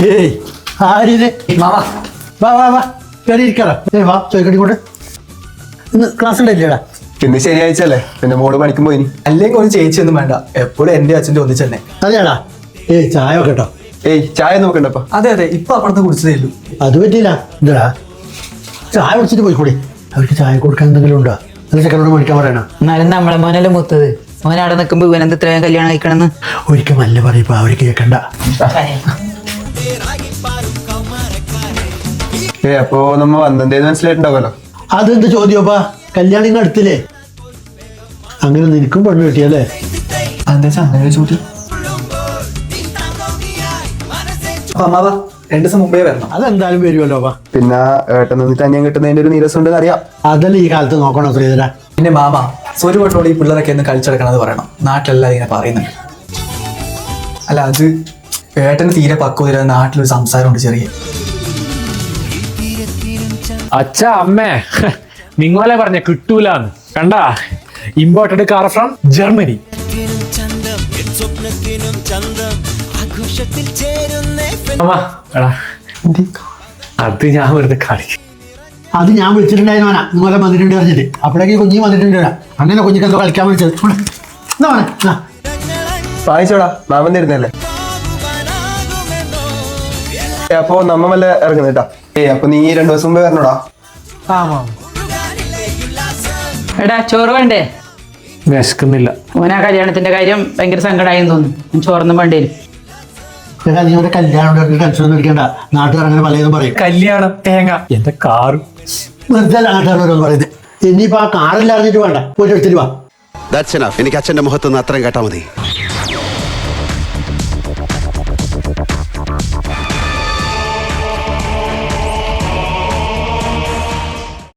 ഏയ് ആരിത് മാമാ വാ വാ വാ കയറി ഇരിക്കാറാ. വാ ചോദിക്കട്ടിക്കൂടെ ഇന്ന് ക്ലാസ് ഉണ്ടായില്ലേടാ? ഇന്ന് ശനിയാഴ്ചല്ലേ, പിന്നെ മോള് പണിക്കും പോയിനി. അല്ലെങ്കിൽ ഒരു ചേച്ചിയൊന്നും വേണ്ട, എപ്പോഴും എന്റെ അച്ഛൻ്റെ ഒന്നിച്ച് തന്നെ. അതെയാടാ. ഏയ് ചായ ഒക്കെ കേട്ടോ. ഏയ് ചായ നോക്കണ്ടപ്പാ. അതെ അതെ, ഇപ്പൊ അപ്പുറത്ത് കുടിച്ചതേ ഉള്ളൂ. അത് പറ്റിയില്ല. എന്താടാ ചായ കുടിച്ചിട്ട് പോയിക്കൂടി. അവർക്ക് ചായ കൊടുക്കാൻ എന്തെങ്കിലും ഉണ്ടോ? നല്ല ചെക്കനോട് മേടിക്കാൻ പറയണോ? എന്നാലും നമ്മളെ മോനല്ലേ മൂത്തത്. മോൻ അവിടെ നിൽക്കുമ്പോ ഇവനെന്ത് ഇത്രയും കല്യാണം കഴിക്കണമെന്ന് ഒരിക്കൽ നല്ല പറയപ്പോ അവർ കേൾക്കണ്ട. അപ്പോ നമ്മ വന്നെന്തേന്ന് മനസ്സിലായിട്ടുണ്ടാവുമല്ലോ. അതെന്ത് ചോദ്യപ്പാ? കല്യാണം ഇങ്ങ് അടുത്തില്ലേ? അങ്ങനെ നിനക്കും പെണ്ണ് കിട്ടിയല്ലേ? അതെന്താ വെച്ചാൽ അങ്ങനെ ഒരു ചോദ്യം. അപ്പൊ അമ്മാവ 2 ദിവസം മുമ്പേ വരണം. അതെന്തായാലും വരുമല്ലോ അപ്പാ. പിന്നെ ഏട്ടൻ നിന്നിട്ട് അന്യം കിട്ടുന്നതിന്റെ ഒരു നീരസം ഉണ്ടെന്ന് അറിയാം. അതല്ലേ ഈ കാലത്ത് നോക്കണോ ശ്രീധര? പിന്നെ മാമ ഒരു വട്ടോടെ ഈ പിള്ളേരൊക്കെ ഒന്ന് കളിച്ചെടുക്കണമെന്ന് പറയണം. നാട്ടിലെല്ലാം ഇങ്ങനെ പറയുന്നുണ്ട്. അല്ല അത് ഏട്ടന് തീരെ പക്വത, നാട്ടിലൊരു സംസാരമുണ്ട് ചെറിയ. അച്ഛാ അമ്മേ നിങ്ങളെ പറഞ്ഞ കിട്ടൂലെന്ന് കണ്ടാ. Imported car from Germany. അമ്മ എടാ അത് ഞാൻ വെറുതെ കാണിക്കും. അത് ഞാൻ വിളിച്ചിട്ടുണ്ടായിരുന്നവനാ നിങ്ങളെ വന്നിട്ടുണ്ട് പറഞ്ഞിട്ട്. അപ്പോഴേക്ക് കുഞ്ഞി വന്നിട്ടുണ്ട്. അങ്ങനെ കുഞ്ഞിക്ക് എന്തോ കളിക്കാൻ വിളിച്ചത്. എന്നാ മോനെ, എന്നാ. വായിച്ചോടാ, മാമൻ തരുന്നല്ലേ. അപ്പൊ നമ്മ വല്ല ഇറങ്ങുന്നേട്ടാ. അപ്പൊ നീ 2 ദിവസം മുമ്പേ വരണോടാ. എടാ ചോറ് വേണ്ടേ? വിശക്കുന്നില്ല. മോനാ കല്യാണത്തിന്റെ കാര്യം ഭയങ്കര സങ്കടമായെന്ന് തോന്നുന്നു. ചോറൊന്നും വേണ്ടി വരും. നീ ഒരു കല്യാണം ടെൻഷൻ ഒന്നും എടുക്കണ്ട. നാട്ടുകാർ അങ്ങനെ പലതും പറയും. കല്യാണം തേങ്ങ എന്റെ കാറ് വെറുതെ നാട്ടുകാരോരോന്ന് പറയുന്നത്. ഇനിയിപ്പോ ആ കാറെല്ലാം അറിഞ്ഞിട്ട് വേണ്ട, പോയിട്ട് എടുത്തിട്ട് വാ. എനിക്ക് അച്ഛന്റെ മുഖത്തുനിന്ന് അത്രയും കേട്ടാ മതി.